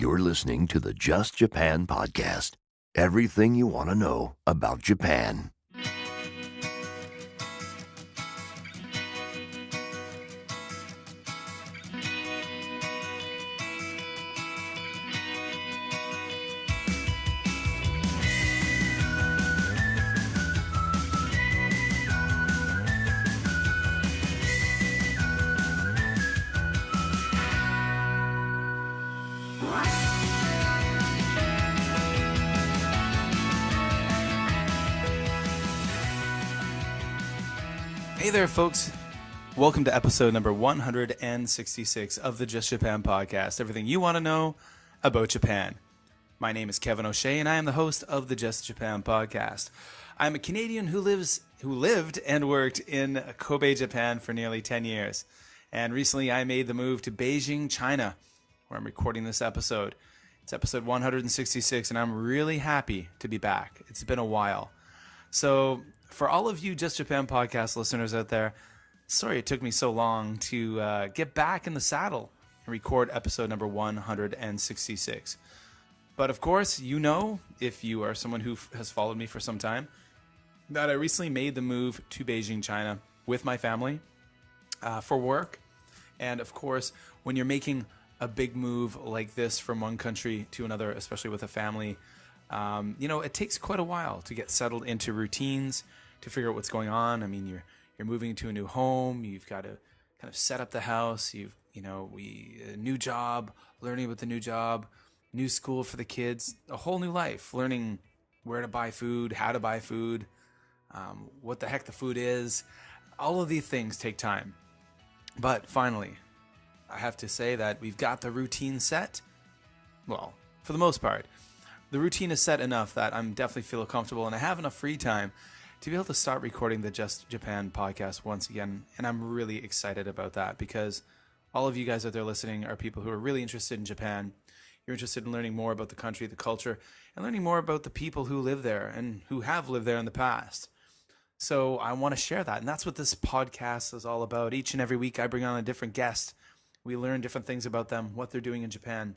You're listening to the Just Japan podcast. Everything you want to know about Japan. Hey there, folks. Welcome to episode number 166 of the Just Japan podcast. Everything you want to know about Japan. My name is Kevin O'Shea, and I am the host of the Just Japan podcast. I'm a Canadian who lived and worked in Kobe, Japan for nearly 10 years. And recently I made the move to Beijing, China, where I'm recording this episode. It's episode 166, and I'm really happy to be back. It's been a while. So for all of you Just Japan podcast listeners out there, sorry it took me so long to get back in the saddle and record episode number 166. But of course, you know, if you are someone who has followed me for some time, that I recently made the move to Beijing, China with my family for work. And of course, when you're making a big move like this from one country to another, especially with a family, it takes quite a while to get settled into routines, to figure out what's going on. I mean, you're moving to a new home. You've got to kind of set up the house. A new job, learning about the new job, new school for the kids, a whole new life, learning where to buy food, how to buy food, what the heck the food is. All of these things take time. But finally, I have to say that we've got the routine set. Well, for the most part. The routine is set enough that I'm definitely feel comfortable and I have enough free time to be able to start recording the Just Japan podcast once again. And I'm really excited about that because all of you guys out there listening are people who are really interested in Japan. You're interested in learning more about the country, the culture, and learning more about the people who live there and who have lived there in the past. So I want to share that. And that's what this podcast is all about. Each and every week I bring on a different guest. We learn different things about them, what they're doing in Japan.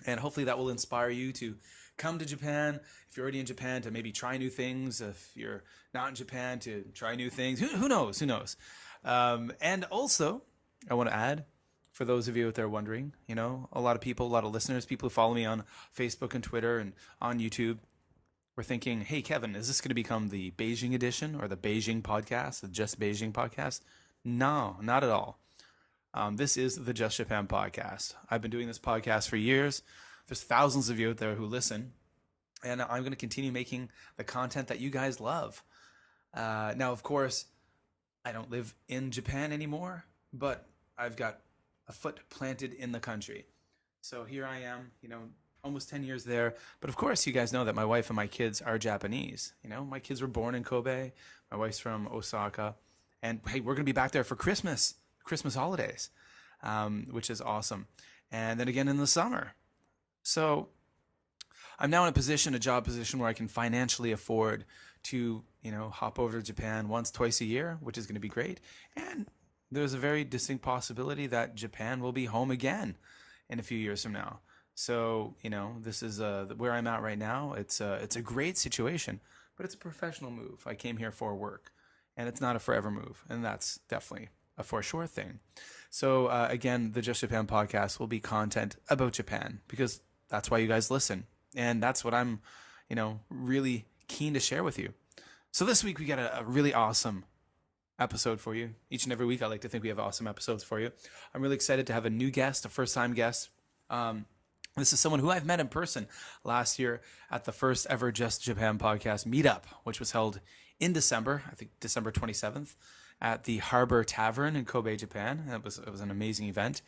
And hopefully that will inspire you to come to Japan. If you're already in Japan, to maybe try new things. If you're not in Japan, to try new things. Who knows? Who knows? And also, I want to add, for those of you out there wondering, a lot of people, a lot of listeners, people who follow me on Facebook and Twitter and on YouTube, were thinking, hey, Kevin, is this going to become the Beijing edition or the Beijing podcast, the Just Beijing podcast? No, not at all. This is the Just Japan podcast. I've been doing this podcast for years. There's thousands of you out there who listen, and I'm going to continue making the content that you guys love. Now, of course, I don't live in Japan anymore, but I've got a foot planted in the country. So here I am, almost 10 years there. But of course, you guys know that my wife and my kids are Japanese. My kids were born in Kobe. My wife's from Osaka. And hey, we're going to be back there for Christmas holidays, which is awesome. And then again in the summer. So I'm now in a job position where I can financially afford to, hop over to Japan once, twice a year, which is going to be great. And there's a very distinct possibility that Japan will be home again in a few years from now. So, this is where I'm at right now. It's a great situation, but it's a professional move. I came here for work, and it's not a forever move. And that's definitely a for sure thing. So again, the Just Japan podcast will be content about Japan because that's why you guys listen. And that's what I'm, really keen to share with you. So this week we got a really awesome episode for you. Each and every week I like to think we have awesome episodes for you. I'm really excited to have a new guest, a first-time guest. This is someone who I've met in person last year at the first ever Just Japan podcast meetup, which was held in December, I think December 27th. At the Harbor Tavern in Kobe, Japan. It was an amazing event.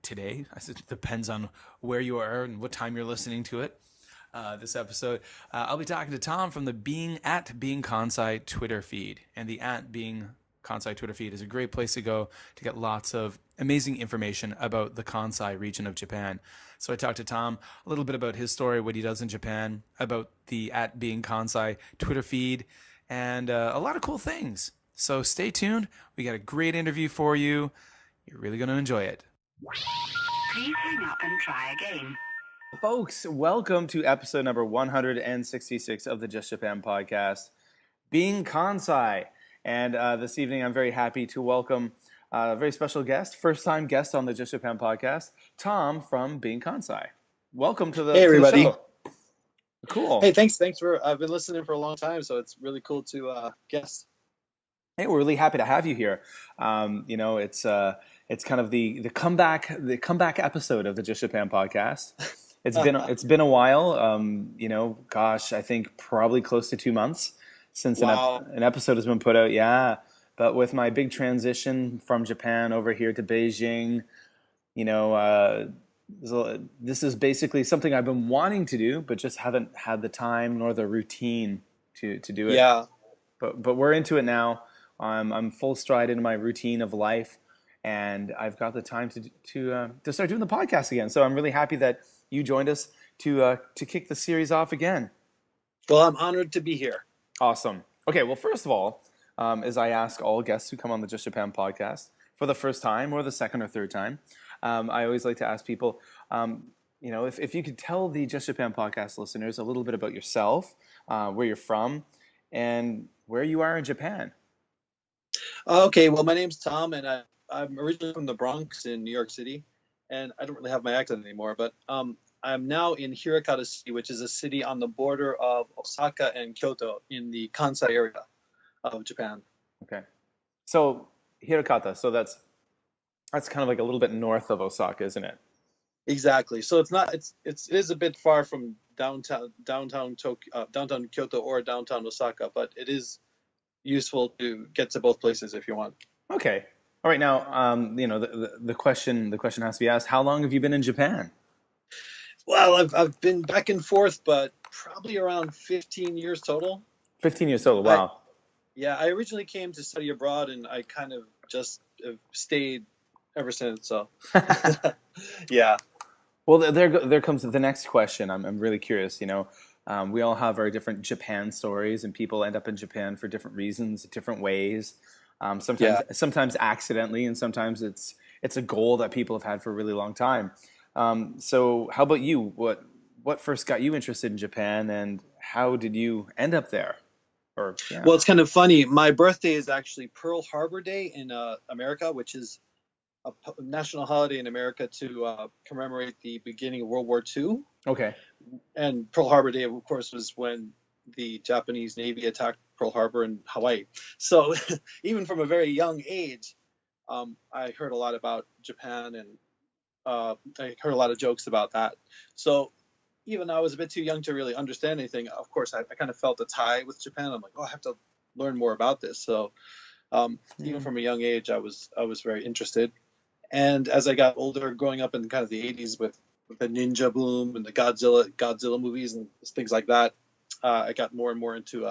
Today, it depends on where you are and what time you're listening to it, this episode. I'll be talking to Tom from the Being Kansai Twitter feed. And the Being Kansai Twitter feed is a great place to go to get lots of amazing information about the Kansai region of Japan. So I talked to Tom a little bit about his story, what he does in Japan, about the @Being Kansai Twitter feed, and a lot of cool things. So stay tuned. We got a great interview for you. You're really going to enjoy it. Please hang up and try again. Folks, welcome to episode number 166 of the Just Japan podcast, being Kansai. And this evening, I'm very happy to welcome a very special guest, first-time guest on the Just Japan podcast, Tom from Being Kansai. Welcome to the, Hey, everybody. to the show. Cool. Hey, thanks for, I've been listening for a long time, so it's really cool to guest. Hey, we're really happy to have you here. It's kind of the comeback episode of the Just Japan podcast. It's been a while. I think probably close to 2 months since Wow. an episode has been put out. Yeah, but with my big transition from Japan over here to Beijing, this is basically something I've been wanting to do, but just haven't had the time nor the routine to do it. Yeah. But we're into it now. I'm full stride into my routine of life, and I've got the time to start doing the podcast again. So I'm really happy that you joined us to kick the series off again. Well, I'm honored to be here. Awesome. Okay, well, first of all, as I ask all guests who come on the Just Japan podcast for the first time or the second or third time, I always like to ask people, if you could tell the Just Japan podcast listeners a little bit about yourself, where you're from, and where you are in Japan. Okay, well, my name's Tom, and I'm originally from the Bronx in New York City, and I don't really have my accent anymore, but I'm now in Hirakata City, which is a city on the border of Osaka and Kyoto in the Kansai area of Japan. Okay. So Hirakata, so that's kind of like a little bit north of Osaka, isn't it? Exactly. So it is a bit far from downtown Kyoto or downtown Osaka, but it is useful to get to both places if you want. Okay. All right. Now, the question has to be asked: how long have you been in Japan? Well, I've been back and forth, but probably around 15 years total. 15 years total. Wow. I originally came to study abroad, and I kind of just have stayed ever since. So, yeah. Well, there comes the next question. I'm really curious. We all have our different Japan stories, and people end up in Japan for different reasons, different ways. Sometimes accidentally, and sometimes it's a goal that people have had for a really long time. So how about you? What first got you interested in Japan, and how did you end up there? Well, it's kind of funny. My birthday is actually Pearl Harbor Day in America, which is a national holiday in America to commemorate the beginning of World War II. Okay. And Pearl Harbor Day, of course, was when the Japanese Navy attacked Pearl Harbor in Hawaii. So even from a very young age, I heard a lot about Japan, and I heard a lot of jokes about that. So even though I was a bit too young to really understand anything, of course, I kind of felt a tie with Japan. I'm like, I have to learn more about this. So even from a young age, I was very interested. And as I got older, growing up in kind of the 80s with the ninja boom and the Godzilla movies and things like that, I got more and more into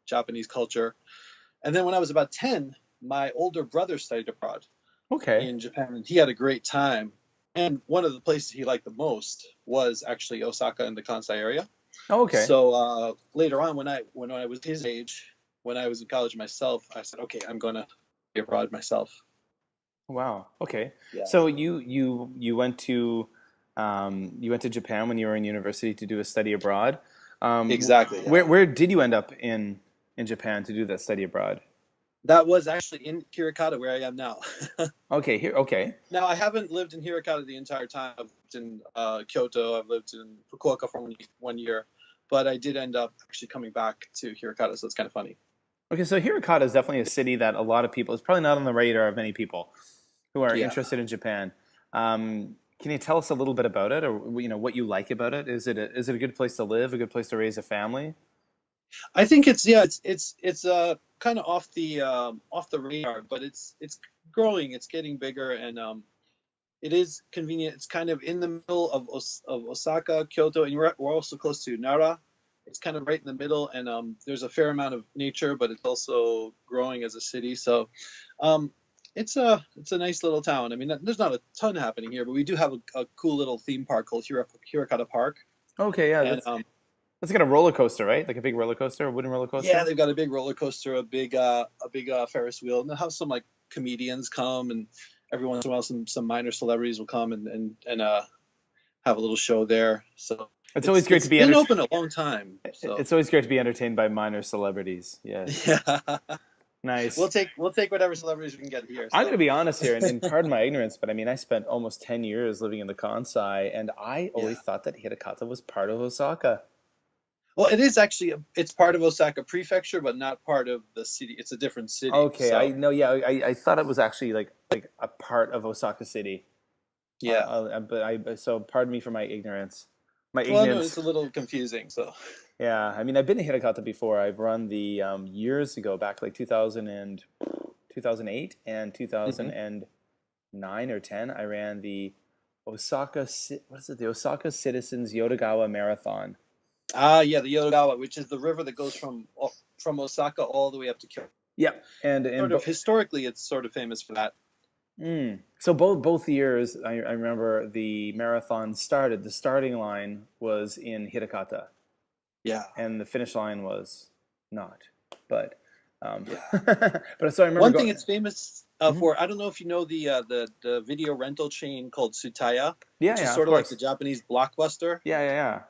Japanese culture. And then when I was about 10, my older brother studied abroad in Japan, and he had a great time. And one of the places he liked the most was actually Osaka in the Kansai area. Oh, okay. So later on, when I was his age, when I was in college myself, I said, okay, I'm going to be abroad myself. Wow. Okay. Yeah. So you went to Japan when you were in university to do a study abroad. Exactly. Yeah. Where did you end up in Japan to do that study abroad? That was actually in Hirakata, where I am now. Okay. Now, I haven't lived in Hirakata the entire time. I've lived in Kyoto. I've lived in Fukuoka for 1 year, but I did end up actually coming back to Hirakata, so it's kind of funny. Okay, so Hirakata is definitely a city that a lot of people, it's probably not on the radar of many people who are interested in Japan. Can you tell us a little bit about it, or what you like about it? Is it a good place to live, a good place to raise a family? I think it's kind of off the radar, but it's growing, it's getting bigger, and it is convenient. It's kind of in the middle of Osaka, Kyoto, and we're also close to Nara. It's kind of right in the middle, and there's a fair amount of nature, but it's also growing as a city. So it's a nice little town. I mean, there's not a ton happening here, but we do have a cool little theme park called Hirakata Park. Okay, yeah. And, that's got a roller coaster, right? Like a big roller coaster, a wooden roller coaster? Yeah, they've got a big roller coaster, a big Ferris wheel, and they'll have some like comedians come, and every once in a while, some minor celebrities will come and have a little show there. So It's always great it's to be been open a long time. So It's always great to be entertained by minor celebrities. Yes. yeah, Nice. we'll take whatever celebrities we can get here. I'm So. going to be honest here, and pardon my ignorance, but I mean, I spent almost 10 years living in the Kansai, and I Yeah. always thought that Hirakata was part of Osaka. Well, it is actually it's part of Osaka Prefecture, but not part of the city. It's a different city. Okay, I So know. Yeah, I thought it was actually like a part of Osaka City. yeah. So pardon me for my ignorance. My Well, no, it's ignorance. a little confusing. So Yeah, I mean, I've been to Hirakata before. I've run the years ago, back like 2008 and Mhm. 2009 or 10. I ran the what is it? The Osaka Citizens Yodogawa Marathon. Yeah, the Yodogawa, which is the river that goes from Osaka all the way up to Kyoto. Yep, and Sort of historically, it's sort of famous for that. so both years, I remember the marathon started. The starting line was in Hirakata, Yeah, and the finish line was not. But yeah. but so I remember One thing going. it's famous Mhm. for, I don't know if you know the video rental chain called Tsutaya, Yeah, which is yeah, of sort of like the course. Japanese Blockbuster. Yeah, yeah,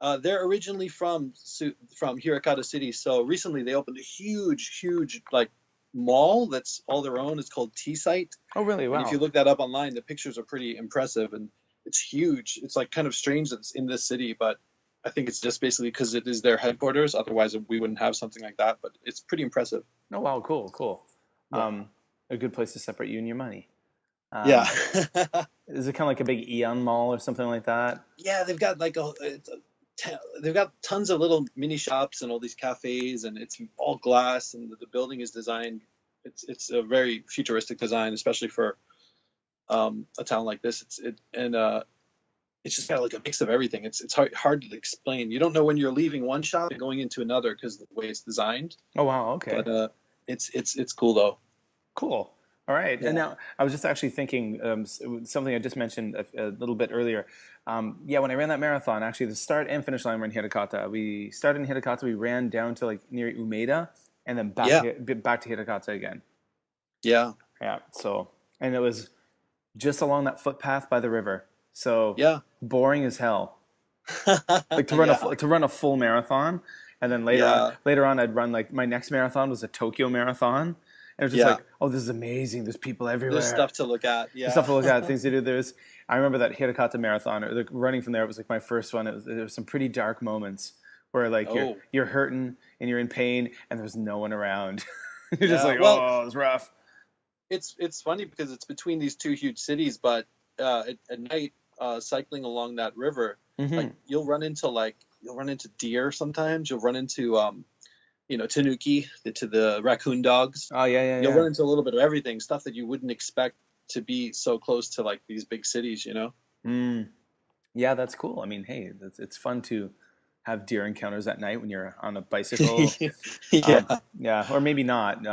yeah. They're originally from Hirakata City, so recently they opened a huge like mall that's all their own. It's called T Site, Oh, really? and if you Wow. look that up online, the pictures are pretty impressive, and it's huge. It's like kind of strange that it's in this city, but I think it's just basically because it is their headquarters. Otherwise, we wouldn't have something like that. But it's pretty impressive. Oh, wow. Cool, cool. Yeah, A good place to separate you and your money. yeah, Um, is it kind of like a big Eon mall or something like that? yeah. They've got like they've got tons of little mini shops and all these cafes, and it's all glass, and the building is designed. It's a very futuristic design, especially for a town like this. It's just got like a mix of everything. It's hard to explain. You don't know when you're leaving one shop and going into another because of the way it's designed. Oh, wow. Okay. But it's cool though. Cool. All right. And Yeah. now I was just actually thinking something I just mentioned a little bit earlier. Yeah, when I ran that marathon, actually the start and finish line were in Hirakata. We started in Hirakata, we ran down to like near Umeda, and then Yeah. back to Hirakata again. Yeah. Yeah. So, and it was just along that footpath by the river. So Yeah. boring as hell. Like Yeah. to run a full marathon, and then Yeah. later on I'd run like my next marathon was a Tokyo marathon, and it was just Yeah. like, oh, this is amazing. There's people There's everywhere. stuff to look at. There's Yeah. stuff to look at, things to do. I remember that Hirakata marathon, or the running from there. It was like my first one. There was some pretty dark moments where like Oh. you're hurting and you're in pain, and there's no one around. You're just Yeah. like, Well, oh, it's rough. it's funny because it's between these two huge cities, but at night, cycling along that river, like Hmm. you'll run into deer sometimes. You'll run into tanuki, to the raccoon dogs. Oh, yeah, yeah, You'll yeah. run into a little bit of everything, stuff that you wouldn't expect to be so close to like these big cities. Mm. Yeah, that's cool. I mean, hey, it's fun to have deer encounters at night when you're on a bicycle. Yeah, Yeah, or maybe not.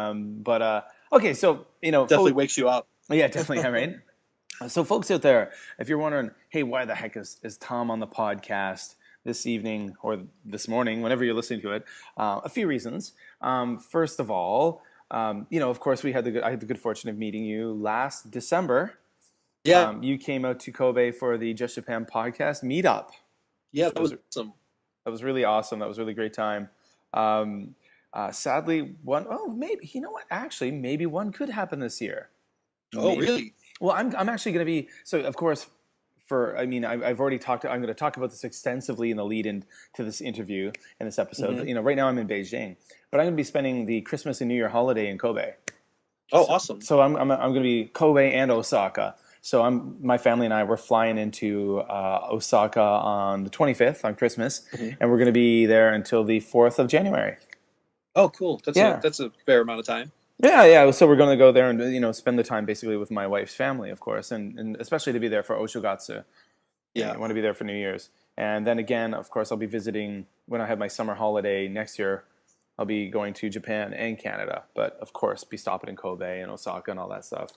But okay, so definitely wakes you up. yeah, definitely, yeah, right. So, folks out there, if you're wondering, hey, why the heck is Tom on the podcast this evening or this morning, whenever you're listening to it, a few reasons. First of all, of course, I had the good fortune of meeting you last December. Yeah, You came out to Kobe for the Just Japan podcast meetup, yeah, which that was was awesome. really awesome. That was a really great time. Sadly, maybe you know what? Actually, maybe one could happen this year. Oh, Maybe. really? Well, I'm actually going to be so. Of course, I mean, I've already talked. I'm going to talk about this extensively in the lead into this interview and this episode. Hmm. But right now I'm in Beijing, but I'm going to be spending the Christmas and New Year holiday in Kobe. Oh, awesome. So I'm going to be Kobe and Osaka. So my family and I, we're flying into Osaka on the 25th on Christmas, Hmm. and we're going to be there until the 4th of January. Oh, cool. Yeah. That's a fair amount of time. Yeah, yeah. So we're going to go there and spend the time basically with my wife's family, of course, and especially to be there for Oshogatsu. Yeah. I want to be there for New Year's, and then again, of course, I'll be visiting when I have my summer holiday next year. I'll be going to Japan and Canada, but of course, be stopping in Kobe and Osaka and all that stuff.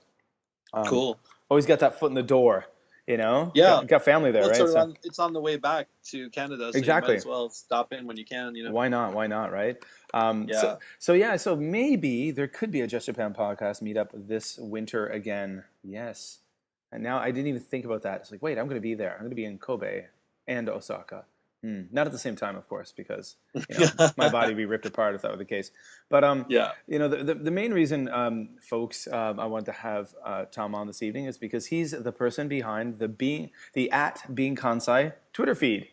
Um, Cool. Always got that foot in the door You know, Yeah. got family there, Well, it's right? sort of So it's on the way back to Canada, so you might exactly. as well stop in when you can. Why not? Why not? Right? So, Yeah. so yeah. So maybe there could be a Just Japan podcast meetup this winter again. Yes. And now I didn't even think about that. It's like, wait, I'm going to be there. I'm going to be in Kobe and Osaka. Not at the same time, of course, because my body would be ripped apart if that were the case. But Yeah. the main reason, folks, I wanted to have Tom on this evening is because he's the person behind the at Being Kansai Twitter feed.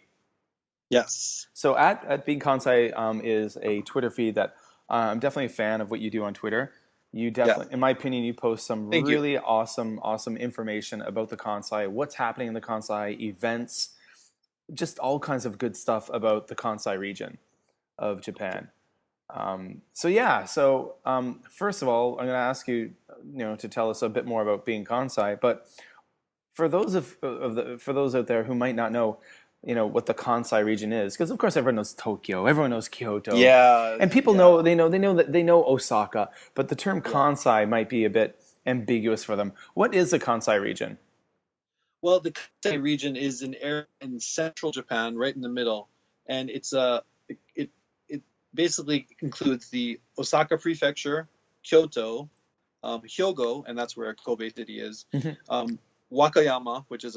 Yes. So at Being Kansai is a Twitter feed that I'm definitely a fan of what you do on Twitter. You Yeah. definitely, in my opinion, you post some Thank you. really awesome information about the Kansai, what's happening in the Kansai, events, just all kinds of good stuff about the Kansai region of Japan. So first of all, I'm going to ask you, to tell us a bit more about Being Kansai. But for those for those out there who might not know, what the Kansai region is, because of course everyone knows Tokyo, everyone knows Kyoto, Yeah. and people Yeah. know Osaka, but the term Yeah. Kansai might be a bit ambiguous for them. What is the Kansai region? Well, the Kansai region is an area in central Japan, right in the middle, and it basically includes the Osaka Prefecture, Kyoto, Hyogo, and that's where Kobe City is, Mhm. Wakayama, which is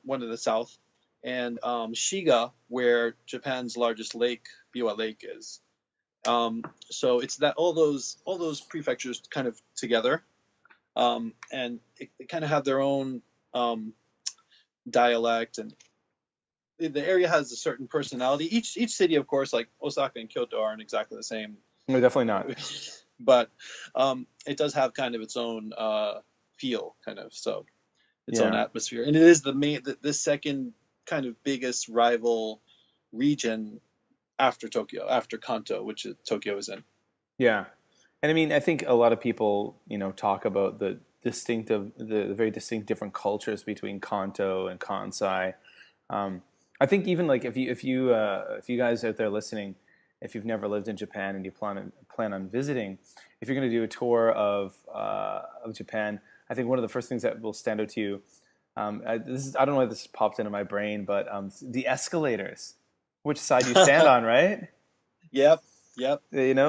one in the south, and Shiga, where Japan's largest lake, Biwa Lake, is. So it's that all those prefectures kind of together, and they kind of have their own um, dialect, and the area has a certain personality. Each city, of course, like Osaka and Kyoto, aren't exactly the same, No, definitely not. but it does have kind of its own feel, kind of, so its own Yeah, atmosphere, and it is the second kind of biggest rival region after Tokyo, after Kanto, which Tokyo is in. yeah, and I mean, I think a lot of people, talk about the very distinct different cultures between Kanto and Kansai. Um, I think even like if you guys out there listening, if you've never lived in Japan and you plan on visiting, if you're going to do a tour of Japan, I think one of the first things that will stand out to you, I don't know why this popped into my brain, but the escalators, which side you stand on, right? Yep, yep,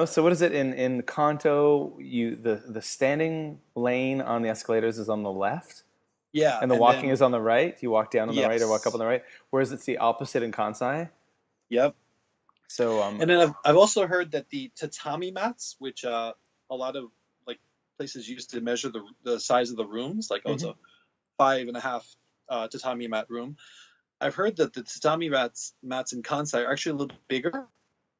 So what is it in Kanto? The standing lane on the escalators is on the left, yeah, and the and walking then is on the right. You walk down on the right or walk up on yes, the right. Whereas it's the opposite in Kansai. yep. So And then I've also heard that the tatami mats, which a lot of like places use to measure the size of the rooms, like, oh, it's mhm. a 5.5 tatami mat room. I've heard that the tatami mats in Kansai are actually a little bigger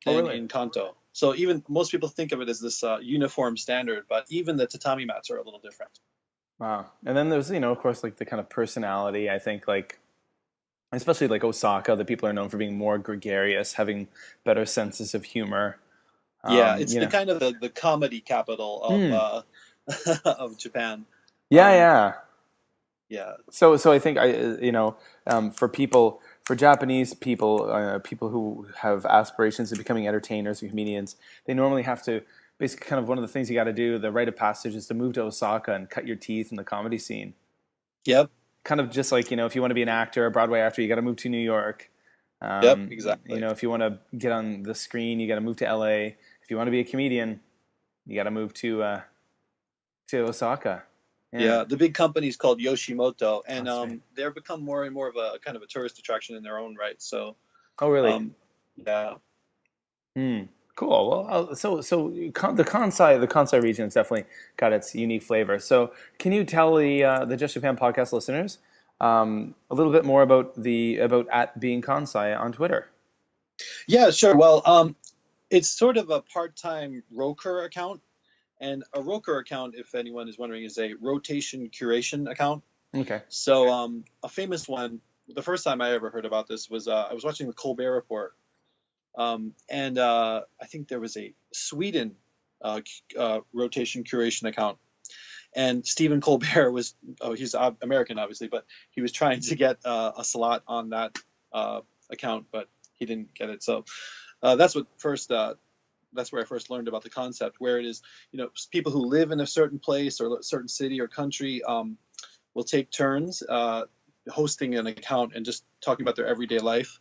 Oh than really? in Kanto. So even most people think of it as this uniform standard, but even the tatami mats are a little different. Wow. And then there's of course like the kind of personality. I think like especially like Osaka, the people are known for being more gregarious, having better senses of humor. Yeah, Um, it's you the know. kind of the comedy capital of Hmm. of Japan. Yeah, Um, yeah. yeah, So I think for Japanese people, people who have aspirations of becoming entertainers and comedians, they normally have to basically kind of one of the things you got to do, the rite of passage, is to move to Osaka and cut your teeth in the comedy scene. yep, Kind of just like if you want to be an actor, a Broadway actor, you got to move to New York. yep, exactly. If you want to get on the screen, you got to move to LA. If you want to be a comedian, you got to move to Osaka. Yeah, Yeah, the big company is called Yoshimoto, and that's right. they've become more and more of a kind of a tourist attraction in their own right. So, Oh, really? um, yeah, Hmm. Cool. Well, the Kansai region has definitely got its unique flavor. So, can you tell the Just Japan podcast listeners a little bit more about the about at Being Kansai on Twitter? yeah, sure. Well, it's sort of a part-time Roker account, and a Roker account, if anyone is wondering, is a rotation curation account. Okay. So, a famous one. The first time I ever heard about this was I was watching the Colbert Report, and I think there was a Sweden rotation curation account, and Stephen Colbert was, oh, he's American obviously, but he was trying to get a slot on that account, but he didn't get it. So that's what first that's where I first learned about the concept, where it is, people who live in a certain place or a certain city or country will take turns hosting an account and just talking about their everyday life.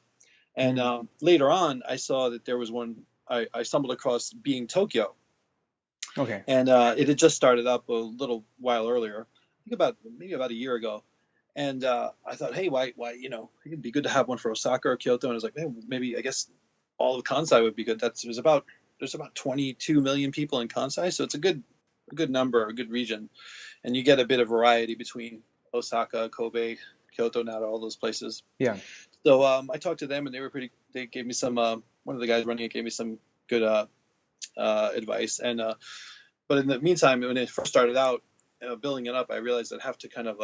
And later on, I saw that there was one. I stumbled across Being Tokyo, Okay. and it had just started up a little while earlier. I think maybe about a year ago. And I thought, hey, why, it'd be good to have one for Osaka or Kyoto. And I was like, hey, maybe I guess all of Kansai would be good. There's about 22 million people in Kansai, so it's a good number, a good region, and you get a bit of variety between Osaka, Kobe, Kyoto, Nara, all those places. Yeah. So I talked to them, and they gave me some. One of the guys running it gave me some good advice. And but in the meantime, when it first started out, building it up, I realized I'd have to kind of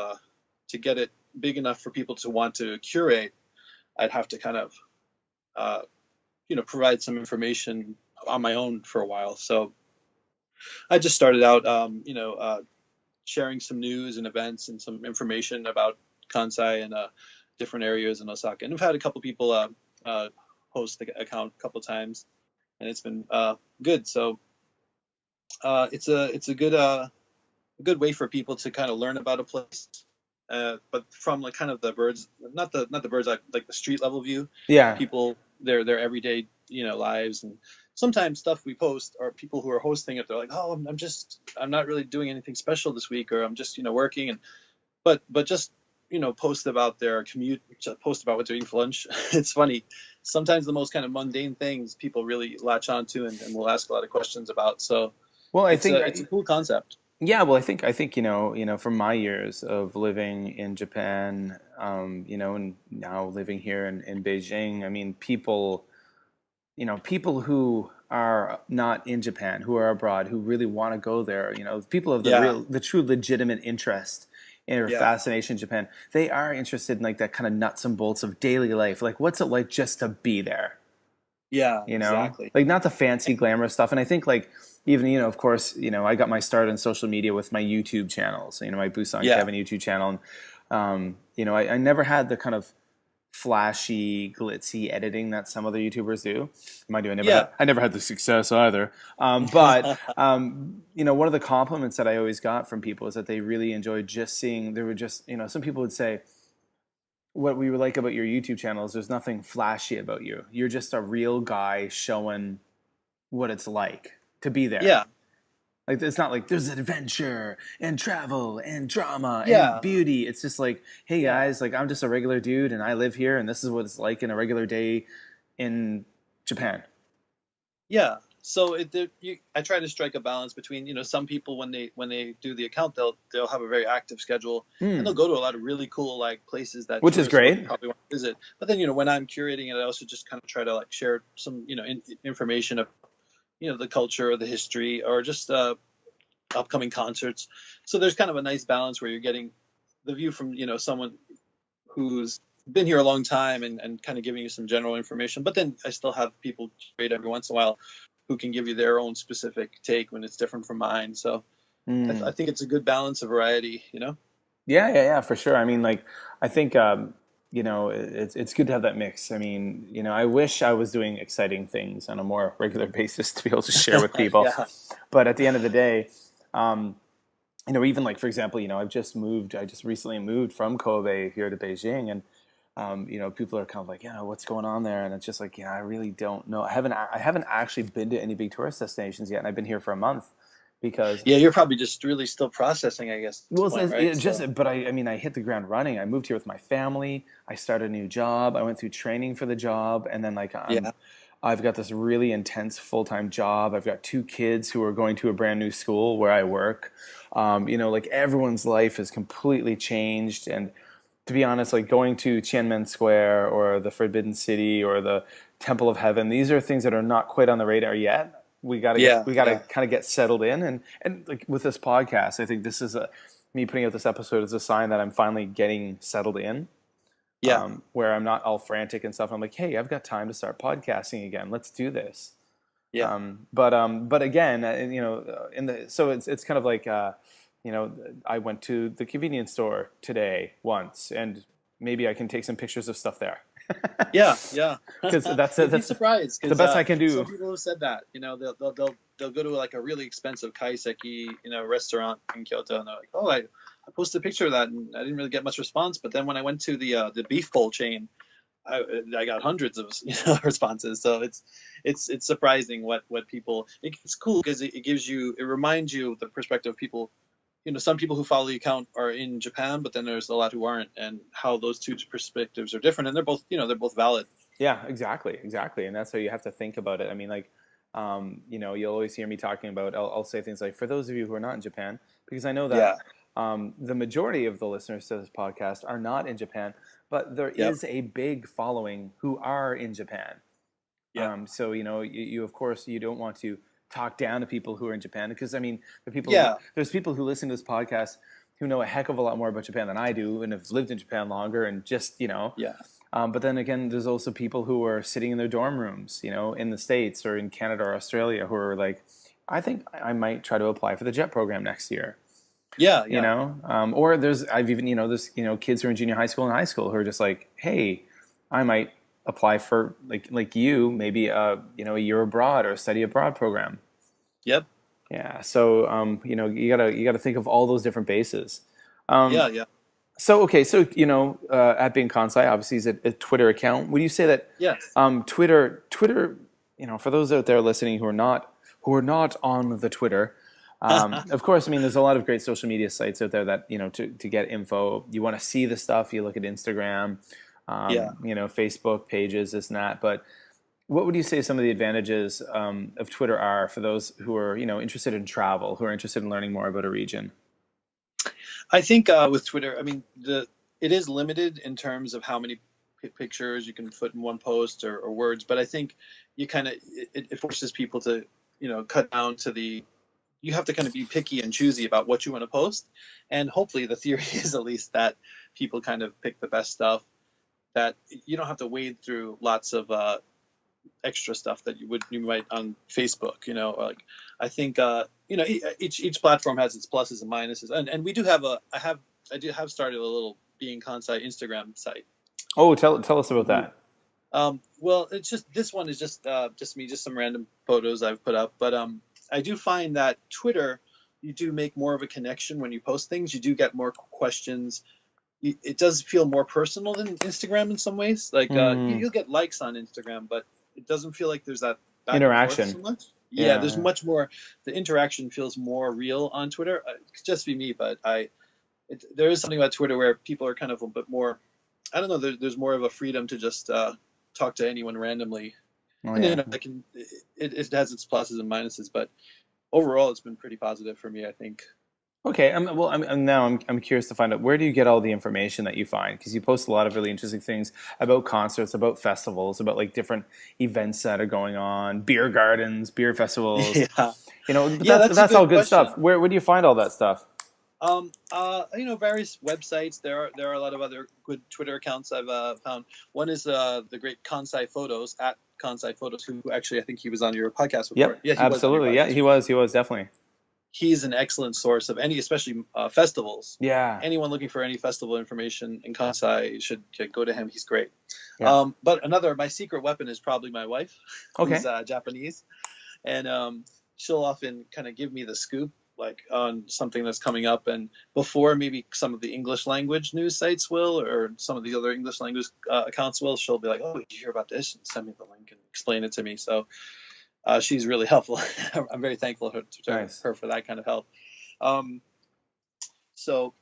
to get it big enough for people to want to curate, I'd have to kind of provide some information on my own for a while. So I just started out sharing some news and events and some information about Kansai and different areas in Osaka. And I've had a couple people host the account a couple times, and it's been good. So it's a good way for people to kind of learn about a place, but from like kind of the birds, not the birds eye, like the street level view. Yeah. People, their everyday lives. And sometimes stuff we post are people who are hosting it. They're like, oh, I'm not really doing anything special this week, or I'm just working. And but just post about their commute, post about what they're eating for lunch. It's funny. Sometimes the most kind of mundane things people really latch onto and will ask a lot of questions about. So Well, it's a cool concept. Yeah, well, I think from my years of living in Japan, and now living here in Beijing, I mean, people who are not in Japan, who are abroad, who really want to go there, people of the true legitimate interest or fascination in Japan, they are interested in like that kind of nuts and bolts of daily life. Like, what's it like just to be there? Yeah, Exactly. Like not the fancy glamorous stuff. And I think like even, of course, I got my start on social media with my YouTube channels, my Busan Kevin YouTube channel. And, I never had the kind of flashy, glitzy editing that some other YouTubers do. Mind you, I never had the success either. But one of the compliments that I always got from people is that they really enjoyed just seeing, there were just, some people would say, what we like about your YouTube channel is there's nothing flashy about you. You're just a real guy showing what it's like to be there. Yeah. Like it's not like there's adventure and travel and drama Yeah. and beauty. It's just like, hey guys, like I'm just a regular dude and I live here and this is what it's like in a regular day in Japan. Yeah. So I try to strike a balance between, some people when they do the account, they'll have a very active schedule and they'll go to a lot of really cool like places that which is great, probably want to visit. But then when I'm curating it, I also just kind of try to like share some information of the culture or the history or just upcoming concerts. So there's kind of a nice balance where you're getting the view from someone who's been here a long time and kind of giving you some general information. But then I still have people trade every once in a while who can give you their own specific take when it's different from mine. So I think it's a good balance of variety, Yeah, for sure. I mean, like, I think, it's good to have that mix. I mean, I wish I was doing exciting things on a more regular basis to be able to share with people. But at the end of the day, even like, for example, I just recently moved from Kobe here to Beijing, and people are kind of like, what's going on there? And it's just like, I really don't know. I haven't actually been to any big tourist destinations yet, and I've been here for a month because you're probably just really still processing, I guess. Well, but I hit the ground running. I moved here with my family. I started a new job. I went through training for the job, and then like I've got this really intense full-time job. I've got 2 kids who are going to a brand new school where I work. Like everyone's life has completely changed, and to be honest, like going to Tiananmen Square or the Forbidden City or the Temple of Heaven, these are things that are not quite on the radar yet. We gotta kind of get settled in, and like with this podcast, I think this is me putting out this episode is a sign that I'm finally getting settled in. Where I'm not all frantic and stuff. I'm like, hey, I've got time to start podcasting again. Let's do this. But again, so it's kind of like. I went to the convenience store today once, and maybe I can take some pictures of stuff there. Yeah, yeah. Because that's You'd be that's surprised the because best I can some do. people have said that. They'll go to like a really expensive kaiseki restaurant in Kyoto, and they're like, oh, I posted a picture of that, and I didn't really get much response. But then when I went to the beef bowl chain, I got hundreds of responses. So it's surprising what people. It's cool because it reminds you of the perspective of people. Some people who follow the account are in Japan, but then there's a lot who aren't, and how those two perspectives are different, and they're both valid. Yeah, exactly, and that's how you have to think about it. I mean, like, you'll always hear me talking about. I'll say things like, for those of you who are not in Japan, because I know that Yeah. the majority of the listeners to this podcast are not in Japan, but there Yep. is a big following who are in Japan. Yep. So you of course you don't want to talk down to people who are in Japan, because I mean Yeah. there's people who listen to this podcast who know a heck of a lot more about Japan than I do and have lived in Japan longer and just Yeah. but then again, there's also people who are sitting in their dorm rooms, in the States or in Canada or Australia, who are like, I think I might try to apply for the JET program next year. Yeah. You Yeah. know, or I've even there's kids who are in junior high school and high school who are just like, hey, I might apply for like you maybe a year abroad or a study abroad program. Yep. Yeah, so you gotta think of all those different bases. Um, Yeah. Yeah. so okay, so at being Kansai obviously is a Twitter account. Would you say that Yes. Twitter, for those out there listening who are not on the Twitter, of course, I mean there's a lot of great social media sites out there that to get info. You want to see the stuff. You look at Instagram, Yeah. Facebook pages, this and that. But what would you say some of the advantages of Twitter are for those who are interested in travel, who are interested in learning more about a region? I think with Twitter, I mean it is limited in terms of how many pictures you can put in one post or words, but I think you kind of it forces people to cut down to the you have to kind of be picky and choosy about what you want to post, and hopefully the theory is at least that people kind of pick the best stuff, that you don't have to wade through lots of extra stuff that you might on Facebook. Like I think each platform has its pluses and minuses, and we do have I do have started a little Being Kansai Instagram site. Oh, tell us about that. Well, it's just this one is just me, just some random photos I've put up, but I do find that Twitter, you do make more of a connection when you post things. You do get more questions. It does feel more personal than Instagram in some ways. Like you'll get likes on Instagram, but it doesn't feel like there's that back and forth Interaction. so much. Yeah, there's Yeah. much more. The interaction feels more real on Twitter. It could just be me, but there is something about Twitter where people are kind of a bit more. I don't know. There's more of a freedom to just talk to anyone randomly, Oh and yeah. it has its pluses and minuses, but overall, it's been pretty positive for me, I think. Okay. I'm curious to find out, where do you get all the information that you find? Because you post a lot of really interesting things about concerts, about festivals, about like different events that are going on, beer gardens, beer festivals. Yeah, But yeah, that's a that's all good good stuff. question. Where do you find all that stuff? Various websites. There are a lot of other good Twitter accounts I've found. One is the great Kansai Photos at Kansai Photos, who actually I think he was on your podcast before. Yep, Yeah, he was on your absolutely. Yeah, podcast he before. was. He was definitely. He's an excellent source of especially festivals. Yeah. Anyone looking for any festival information in Kansai should go to him. He's great. Yeah. But my secret weapon is probably my wife, who's Okay. Japanese, and she'll often kind of give me the scoop, like on something that's coming up, and before maybe some of the English language news sites will, or some of the other English language accounts will. She'll be like, "Oh, did you hear about this?" and send me the link and explain it to me. So she's really helpful. I'm very thankful to Nice. her for that kind of help. Um, so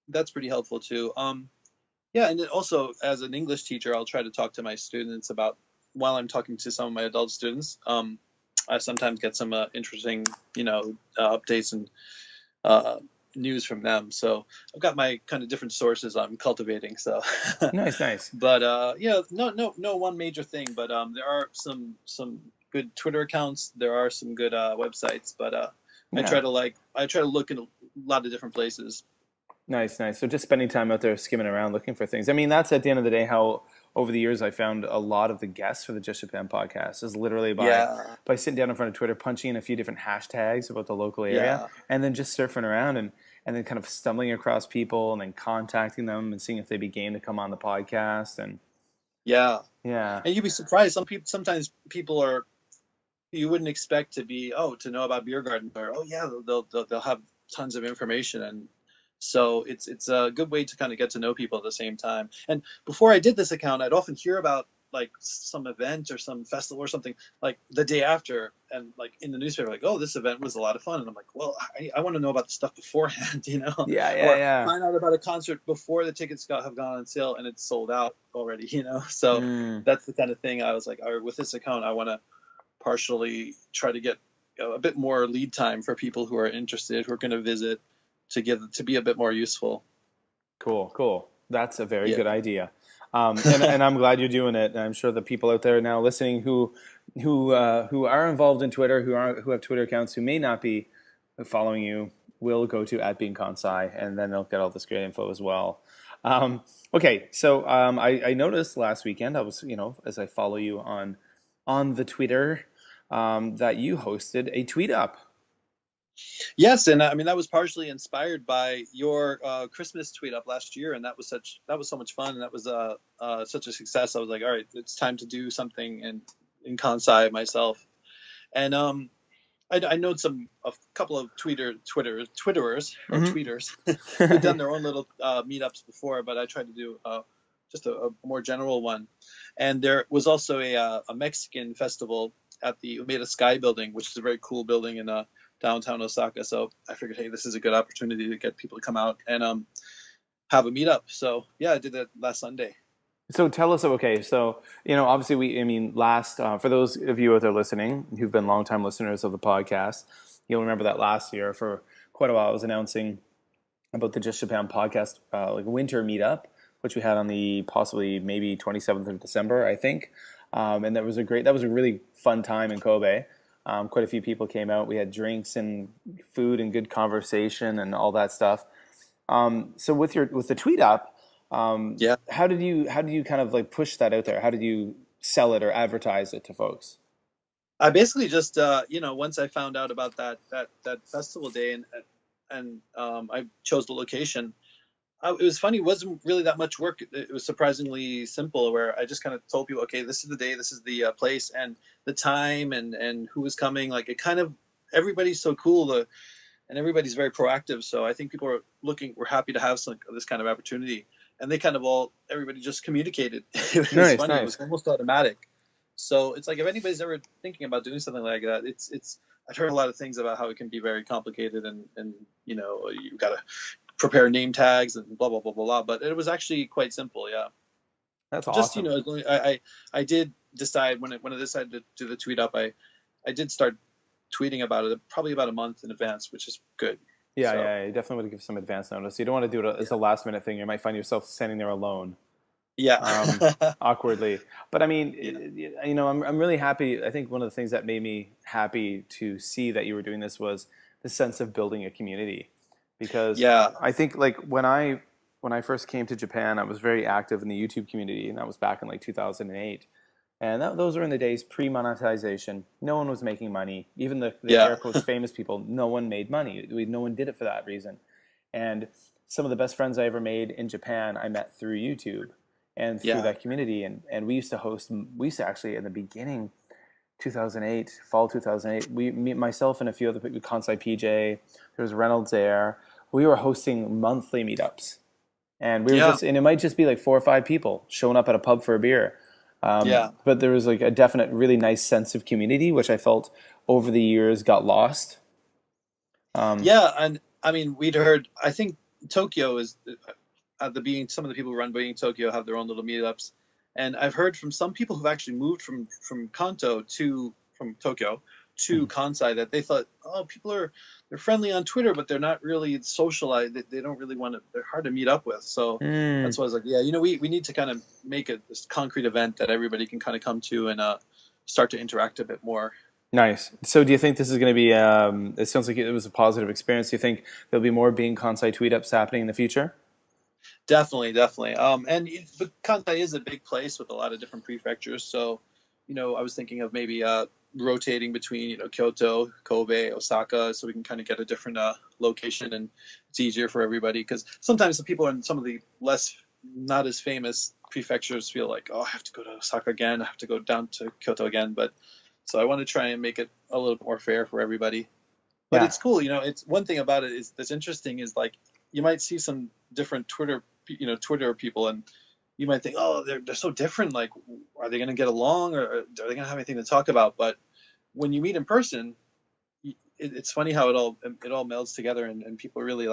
that's pretty helpful too. Yeah, and then also as an English teacher, I'll try to talk to my students about, while I'm talking to some of my adult students. I sometimes get some interesting, updates and news from them. So I've got my kind of different sources I'm cultivating. So, Nice. but no one major thing. But there are some good Twitter accounts. There are some good websites. But I Yeah. try to look in a lot of different places. Nice. So just spending time out there skimming around looking for things. I mean, that's at the end of the day how over the years I found a lot of the guests for the Just Japan podcast is literally Yeah, by sitting down in front of Twitter, punching in a few different hashtags about the local area, yeah, and then just surfing around and then kind of stumbling across people and then contacting them and seeing if they'd be game to come on the podcast. And Yeah. Yeah. And you'd be surprised. Sometimes people are, you wouldn't expect to be, to know about beer garden, or yeah, they'll have tons of information. And so it's a good way to kind of get to know people at the same time. And before I did this account, I'd often hear about like some event or some festival or something like the day after, and like in the newspaper, like, oh, this event was a lot of fun. And I'm like, well, I want to know about the stuff beforehand, Yeah, yeah, or yeah. find out about a concert before the tickets have gone on sale and it's sold out already, So Mm. that's the kind of thing I was like, all right, with this account, I want to partially try to get a bit more lead time for people who are interested, who are going to visit, to be a bit more useful. Cool, cool. That's a very Yeah. good idea. And I'm glad you're doing it. And I'm sure the people out there now listening who are involved in Twitter, who have Twitter accounts, who may not be following you, will go to @beingkansai, and then they'll get all this great info as well. Okay, so I noticed last weekend, I was, as I follow you on the Twitter, that you hosted a tweet up. Yes, and I mean that was partially inspired by your Christmas tweet up last year, and that was so much fun, and that was such a success. I was like, all right, it's time to do something in Kansai myself. And I know a couple of Twitterers or Hmm. tweeters who've done their own little meetups before, but I tried to do just a more general one. And there was also a Mexican festival at the Umeda Sky Building, which is a very cool building in downtown Osaka. So I figured, hey, this is a good opportunity to get people to come out and have a meetup. So yeah, I did that last Sunday. So tell us, okay, so, obviously last, for those of you out there listening who've been longtime listeners of the podcast, you'll remember that last year for quite a while I was announcing about the Just Japan podcast, like winter meetup, which we had on the possibly maybe 27th of December, I think. And that was a really fun time in Kobe. Quite a few people came out. We had drinks and food and good conversation and all that stuff. So with the tweet up, Yeah. how did you kind of like push that out there? How did you sell it or advertise it to folks? I basically just once I found out about that festival day, and I chose the location. It was funny. It wasn't really that much work. It was surprisingly simple. Where I just kind of told people, okay, this is the day, this is the place, and the time, and who was coming. Like it kind of everybody's so cool, and everybody's very proactive. So I think people were happy to have this kind of opportunity, and they kind of everybody just communicated. It was Nice, funny. It was nice. almost automatic. So it's like if anybody's ever thinking about doing something like that, it's I've heard a lot of things about how it can be very complicated, and you've got to prepare name tags and blah blah blah blah blah. But it was actually quite simple. Yeah. That's Just awesome. as long I did decide when I decided to do the tweet up, I did start tweeting about it probably about a month in advance, which is good. Yeah, So yeah, you definitely want to give some advance notice. You don't want to do it as a last minute thing. You might find yourself standing there alone, yeah. awkwardly. But I mean, Yeah. I'm really happy. I think one of the things that made me happy to see that you were doing this was the sense of building a community, because Yeah. I think like when I first came to Japan, I was very active in the YouTube community, and that was back in like 2008. And those were in the days pre-monetization. No one was making money. Even the Yeah. air quotes famous people, no one made money. No one did it for that reason. And some of the best friends I ever made in Japan, I met through YouTube and through Yeah. that community. And we used to actually, in the beginning, 2008, fall 2008, myself and a few other people, Kansai PJ, there was Reynolds there. We were hosting monthly meetups. And Yeah. and it might just be like 4 or 5 people showing up at a pub for a beer. Yeah. But there was like a definite, really nice sense of community, which I felt over the years got lost. Um, Yeah. And I mean, we'd heard. I think Tokyo is at the being. Some of the people who run Being Tokyo have their own little meetups, and I've heard from some people who've actually moved from Kanto to from Tokyo to Kansai that they thought, oh, they're friendly on Twitter, but they're not really socialized. They don't really want to. They're hard to meet up with. So mm, that's why I was like, yeah, we need to kind of make this concrete event that everybody can kind of come to and start to interact a bit more. nice. So do you think this is going to be, it sounds like it was a positive experience. Do you think there'll be more Being Kansai tweet ups happening in the future? Definitely, definitely. But Kansai is a big place with a lot of different prefectures. So, I was thinking of maybe rotating between, Kyoto, Kobe, Osaka, so we can kind of get a different location, and it's easier for everybody because sometimes the people in some of the not as famous prefectures feel like, oh, I have to go to Osaka again, I have to go down to Kyoto again. But so I want to try and make it a little more fair for everybody. But Yeah. it's cool, it's one thing about it is that's interesting is like you might see some different Twitter people, and you might think, oh, they're so different. Like, are they going to get along, or are they going to have anything to talk about? But when you meet in person, it's funny how it all melds together, and people really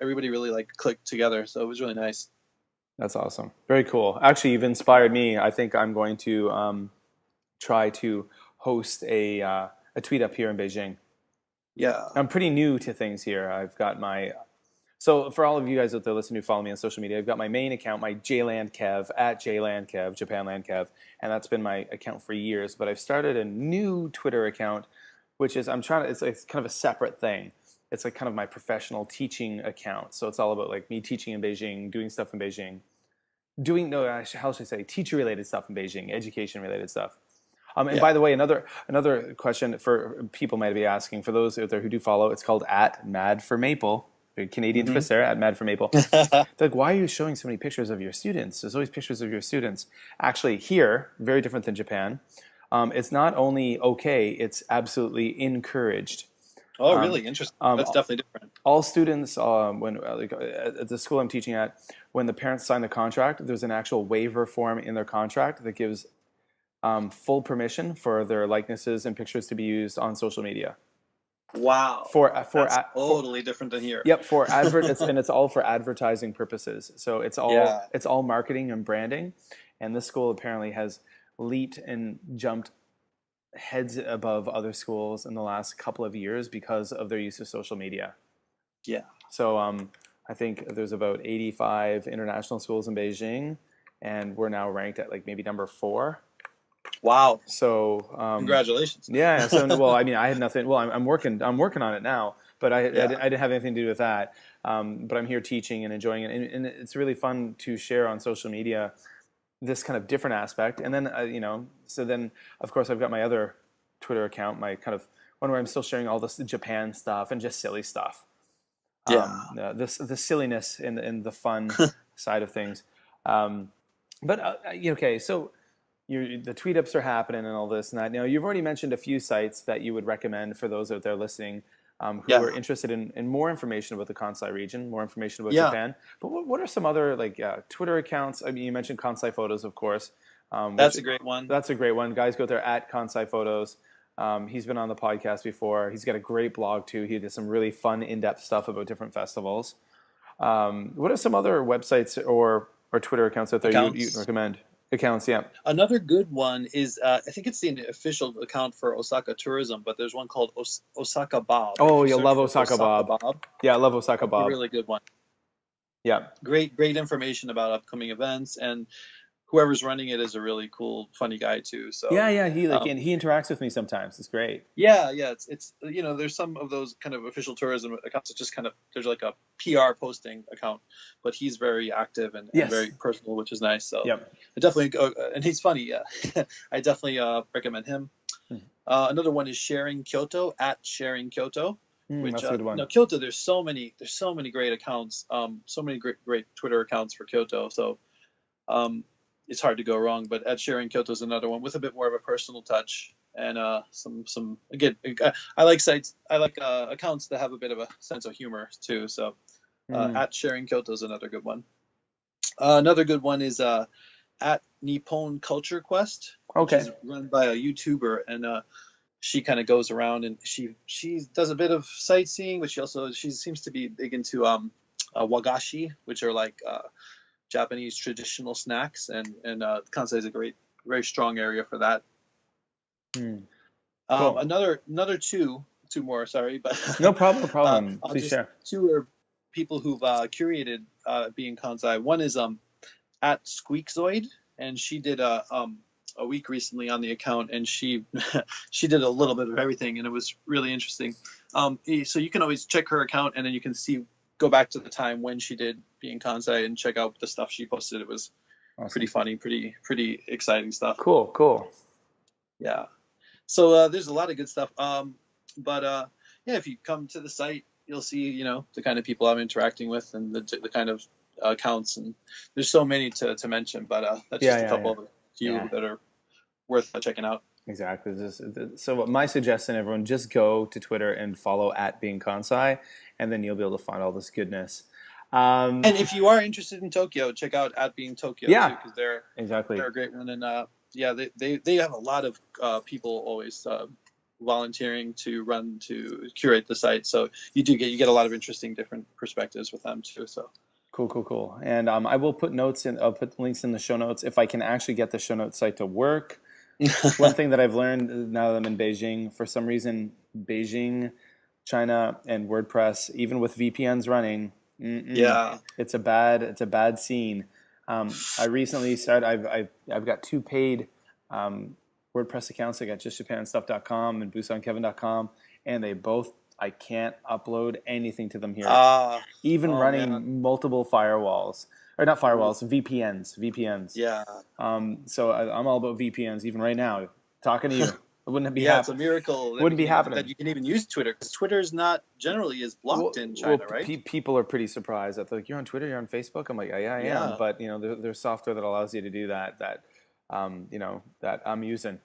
everybody really clicked together. So it was really nice. That's awesome. Very cool. Actually, you've inspired me. I think I'm going to try to host a tweet up here in Beijing. Yeah. I'm pretty new to things here. I've got so for all of you guys out there listening who follow me on social media, I've got my main account, my JLandKev, at JLandKev, JapanLandKev, and that's been my account for years. But I've started a new Twitter account, which is it's kind of a separate thing. It's like kind of my professional teaching account. So it's all about like me teaching in Beijing, doing stuff in Beijing, how should I say, teacher-related stuff in Beijing, education-related stuff. And by the way, another question for people might be asking, for those out there who do follow, it's called at Mad for Maple, the Canadian twist there, at Mad for Maple. They're like, why are you showing so many pictures of your students? There's always pictures of your students. Actually, here, very different than Japan, it's not only okay, it's absolutely encouraged. Oh, really? Interesting. That's definitely different. All students, when at the school I'm teaching at, when the parents sign the contract, there's an actual waiver form in their contract that gives full permission for their likenesses and pictures to be used on social media. Wow. That's totally different than here. Yep, and it's all for advertising purposes. So it's all marketing and branding. And this school apparently has leaped and jumped heads above other schools in the last couple of years because of their use of social media. Yeah. So I think there's about 85 international schools in Beijing, and we're now ranked at like maybe number 4. Wow. So congratulations. Yeah. So well, I mean, I had nothing. Well, I'm working on it now, but I didn't have anything to do with that. But I'm here teaching and enjoying it, and it's really fun to share on social media this kind of different aspect. And then so then of course I've got my other Twitter account, my kind of one where I'm still sharing all this Japan stuff and just silly stuff. The silliness and the fun side of things. Okay, so the tweet ups are happening and all this and that. Now, you've already mentioned a few sites that you would recommend for those out there listening who are interested in more information about the Kansai region, more information about Japan. But what are some other Twitter accounts? I mean, you mentioned Kansai Photos, of course. That's a great one. That's a great one. Guys, go there at Kansai Photos. He's been on the podcast before. He's got a great blog too. He did some really fun, in-depth stuff about different festivals. What are some other websites or Twitter accounts out there you'd recommend? Accounts, yeah. Another good one is I think it's the official account for Osaka Tourism, but there's one called Osaka Bob. Oh, you'll love Osaka Bob. Yeah, I love Osaka Bob. A really good one. Yeah. Great information about upcoming events, and whoever's running it is a really cool, funny guy too. So yeah, he and he interacts with me sometimes. It's great. Yeah, it's there's some of those kind of official tourism accounts that just kind of there's like a PR posting account, but he's very active and very personal, which is nice. So I definitely and he's funny. Yeah, I definitely recommend him. Another one is Sharing Kyoto at Sharing Kyoto. Which that's a good one. Kyoto, there's so many great accounts, so many great Twitter accounts for Kyoto. So it's hard to go wrong, but at Sharing Kyoto is another one with a bit more of a personal touch and some again. I like sites. I like accounts that have a bit of a sense of humor too. So at Sharing Kyoto is another good one. Another good one is at Nippon Culture Quest, which is run by a YouTuber, and she kind of goes around and she does a bit of sightseeing, but she seems to be big into wagashi, which are like Japanese traditional snacks, and Kansai is a very strong area for that. Cool. Another two more, sorry, but no problem. Please share. Two are people who've curated being Kansai. One is at Squeakzoid, and she did a week recently on the account, and she did a little bit of everything, and it was really interesting. So you can always check her account, and then you can go back to the time when she did being Kansai and check out the stuff she posted. It was pretty funny, pretty exciting stuff. Cool. Yeah. So there's a lot of good stuff. But if you come to the site, you'll see the kind of people I'm interacting with and the kind of accounts, and there's so many to mention, but that's Yeah, just a yeah, couple yeah. of a few Yeah. that are worth checking out. Exactly. So my suggestion, everyone, just go to Twitter and follow at Being Kansai, and then you'll be able to find all this goodness. And if you are interested in Tokyo, check out at Being Tokyo Yeah, too, because they're exactly. a great one. And yeah, they have a lot of people always volunteering to curate the site. So you get a lot of interesting different perspectives with them too. So Cool. And I will put I'll put links in the show notes if I can actually get the show notes site to work. One thing that I've learned now that I'm in Beijing, for some reason, Beijing, China, and WordPress, even with VPNs running, yeah, it's a bad scene. I recently started. I've got 2 paid WordPress accounts. I got justjapanstuff.com and boostonkevin.com, and they both, I can't upload anything to them here. Even running multiple firewalls, or not firewalls, VPNs. Yeah. So I'm all about VPNs. Even right now, talking to you, it wouldn't be yeah, it's a miracle wouldn't be happening that you can even use Twitter, because Twitter is not generally is blocked in China, right? People are pretty surprised. They're like, "You're on Twitter, you're on Facebook." I'm like, "Yeah, I am." But there's software that allows you to do that. That I'm using.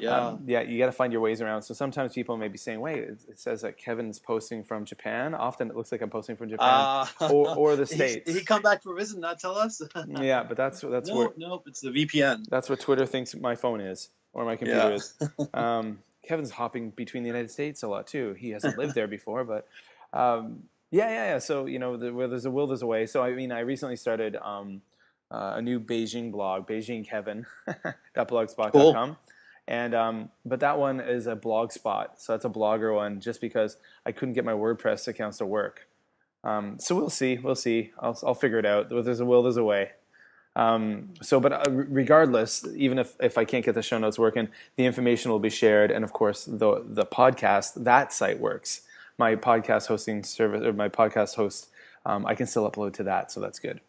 Yeah. You got to find your ways around. So sometimes people may be saying, "Wait, it says that Kevin's posting from Japan." Often it looks like I'm posting from Japan or the States. Did he come back for a visit and not tell us? Yeah, but that's no, where it's the VPN. That's what Twitter thinks my phone is or my computer is. Kevin's hopping between the United States a lot too. He hasn't lived there before, but yeah. So where there's a will, there's a way. So I mean, I recently started a new Beijing blog, BeijingKevin.blogspot.com. Cool. And but that one is a blog spot, so that's a blogger one, just because I couldn't get my WordPress accounts to work. So we'll see. I'll figure it out. There's a will, there's a way. But regardless, even if I can't get the show notes working, the information will be shared, and of course the podcast, that site works. My podcast hosting service, or my podcast host, I can still upload to that, so that's good.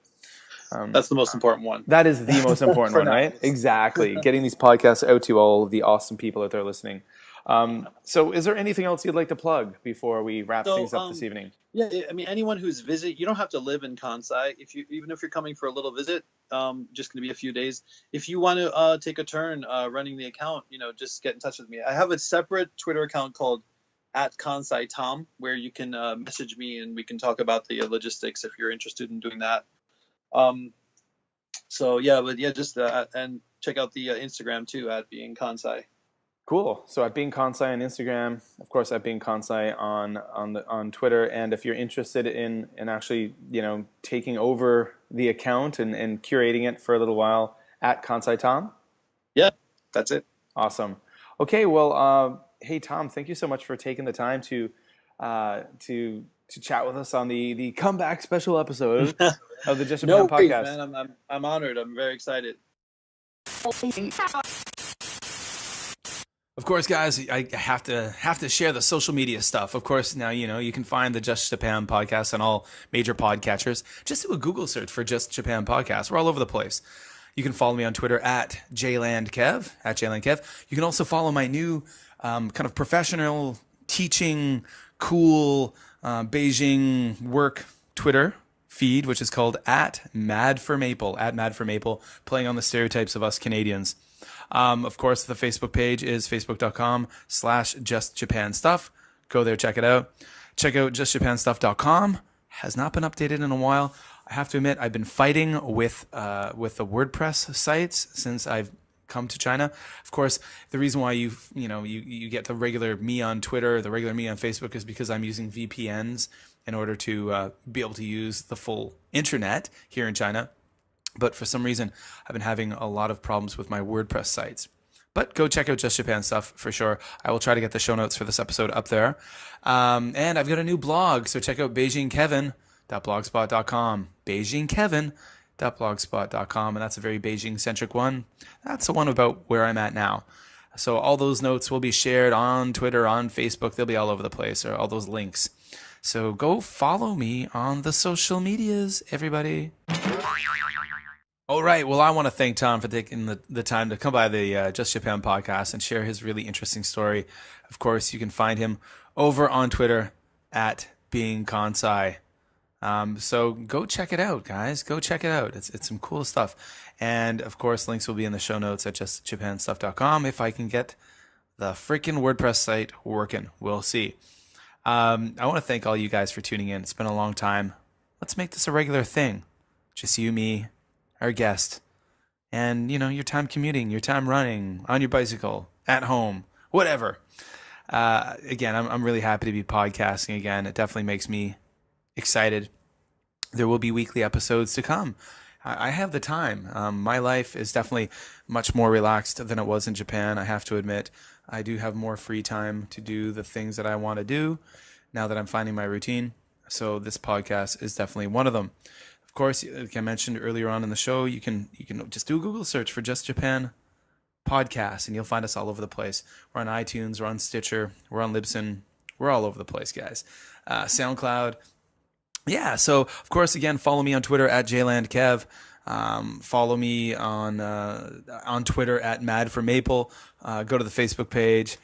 That's the most important one. That is the most important one, right? Exactly. Getting these podcasts out to all of the awesome people out there listening. So is there anything else you'd like to plug before we wrap things up this evening? Yeah, I mean, anyone who's you don't have to live in Kansai. Even if you're coming for a little visit, just going to be a few days. If you want to take a turn running the account, just get in touch with me. I have a separate Twitter account called @KansaiTom, where you can message me and we can talk about the logistics if you're interested in doing that. Just and check out the Instagram too @BeingKansai. Cool. So at Being Kansai on Instagram, of course at Being Kansai on Twitter, and if you're interested in actually taking over the account and curating it for a little while, @Kansai Tom. Yeah, that's it. Awesome. Okay, well, hey Tom, thank you so much for taking the time to chat with us on the comeback special episode of the Just Japan podcast. Man, I'm honored. I'm very excited. Of course, guys, I have to share the social media stuff. Of course, now you can find the Just Japan podcast on all major podcatchers. Just do a Google search for Just Japan podcast. We're all over the place. You can follow me on Twitter @JlandKev. You can also follow my new kind of professional teaching, cool Beijing work Twitter feed, which is called @MadForMaple, playing on the stereotypes of us Canadians. Of course, the Facebook page is facebook.com/JustJapanStuff. Go there, check it out. Check out JustJapanStuff.com. Has not been updated in a while. I have to admit, I've been fighting with the WordPress sites since I've come to China. Of course, the reason why you get the regular me on Twitter, the regular me on Facebook, is because I'm using VPNs in order to be able to use the full internet here in China. But for some reason, I've been having a lot of problems with my WordPress sites. But go check out Just Japan Stuff for sure. I will try to get the show notes for this episode up there. And I've got a new blog, so check out BeijingKevin.blogspot.com. BeijingKevin.blogspot.com, and that's a very Beijing-centric one. That's the one about where I'm at now. So all those notes will be shared on Twitter, on Facebook. They'll be all over the place, or all those links. So go follow me on the social medias, everybody. All right. Well, I want to thank Tom for taking the time to come by the Just Japan podcast and share his really interesting story. Of course, you can find him over on Twitter @BeingKansai. So go check it out, guys. Go check it out. It's some cool stuff. And of course, links will be in the show notes at justjapanstuff.com if I can get the freaking WordPress site working. We'll see. I want to thank all you guys for tuning in. It's been a long time. Let's make this a regular thing. Just you, me, our guest, and your time commuting, your time running, on your bicycle, at home, whatever. Again, I'm really happy to be podcasting again. It definitely makes me excited. There will be weekly episodes to come. I have the time. My life is definitely much more relaxed than it was in Japan, I have to admit. I do have more free time to do the things that I want to do now that I'm finding my routine. So this podcast is definitely one of them. Of course, like I mentioned earlier on in the show, you can just do a Google search for Just Japan Podcast, and you'll find us all over the place. We're on iTunes, we're on Stitcher, we're on Libsyn, we're all over the place, guys. SoundCloud. Yeah, so of course, again, follow me on Twitter at JLandKev. Follow me on Twitter at MadForMaple. Go to the Facebook page,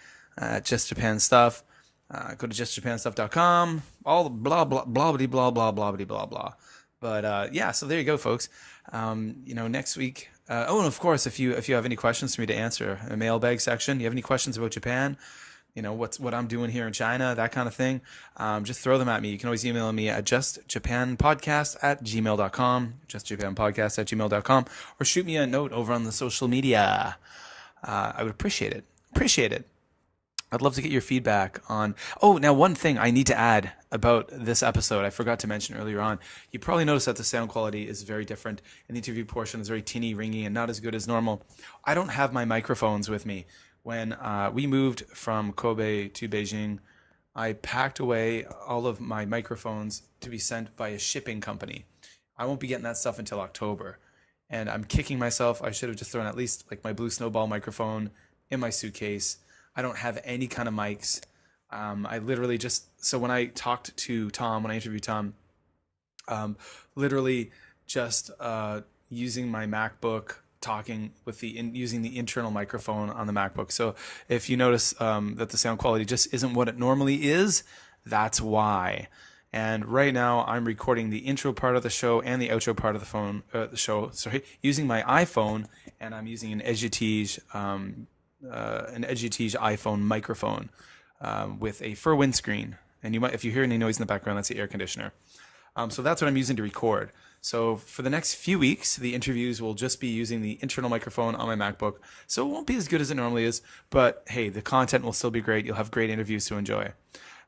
Just Japan Stuff. Go to justjapanstuff.com. All the blah blah blah blah blah blah blah blah. But yeah, so there you go, folks. Next week. And of course, if you have any questions for me to answer, a mailbag section. You have any questions about Japan? What I'm doing here in China, that kind of thing. Just throw them at me. You can always email me at justjapanpodcast@gmail.com, justjapanpodcast@gmail.com, or shoot me a note over on the social media. I would appreciate it. I'd love to get your feedback on... Oh, now one thing I need to add about this episode, I forgot to mention earlier on. You probably noticed that the sound quality is very different, and the interview portion is very tinny, ringy, and not as good as normal. I don't have my microphones with me. When we moved from Kobe to Beijing, I packed away all of my microphones to be sent by a shipping company. I won't be getting that stuff until October. And I'm kicking myself. I should have just thrown at least like my Blue Snowball microphone in my suitcase. I don't have any kind of mics. I literally so when I talked to Tom, when I interviewed Tom, literally just using my MacBook, talking with using the internal microphone on the MacBook. So if you notice that the sound quality just isn't what it normally is, that's why. And right now I'm recording the intro part of the show and the outro part of the show, using my iPhone, and I'm using an Egitige iPhone microphone with a fur windscreen. And if you hear any noise in the background, that's the air conditioner. So that's what I'm using to record. So for the next few weeks, the interviews will just be using the internal microphone on my MacBook. So it won't be as good as it normally is, but hey, the content will still be great. You'll have great interviews to enjoy.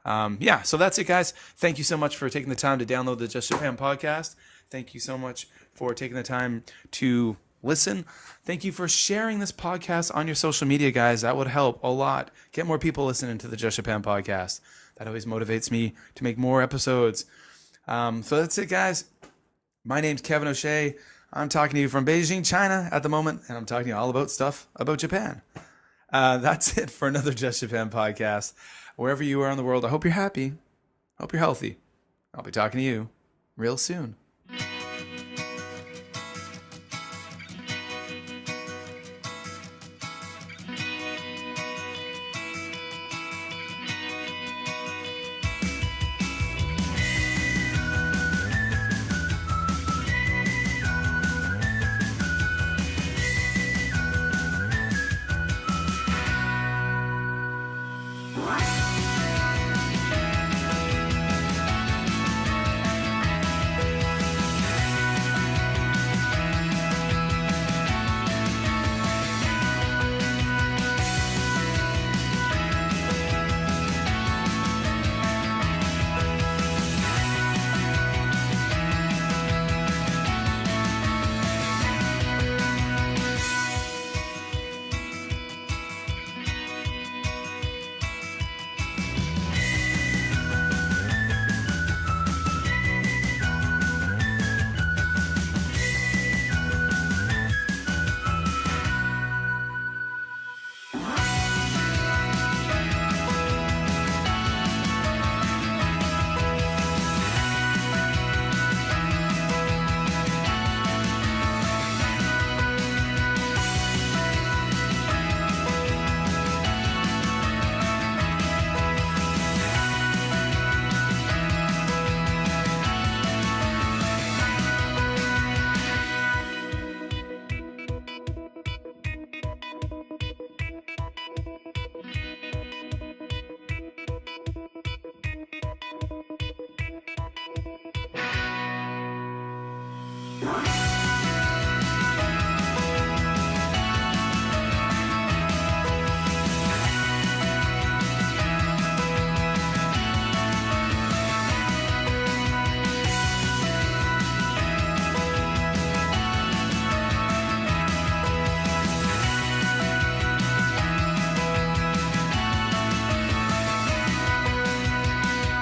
So that's it, guys. Thank you so much for taking the time to download the Just Japan podcast. Thank you so much for taking the time to listen. Thank you for sharing this podcast on your social media, guys. That would help a lot. Get more people listening to the Just Japan podcast. That always motivates me to make more episodes. So that's it, guys. My name's Kevin O'Shea. I'm talking to you from Beijing, China at the moment, and I'm talking to you all about stuff about Japan. That's it for another Just Japan podcast. Wherever you are in the world, I hope you're happy. Hope you're healthy. I'll be talking to you real soon. Bye.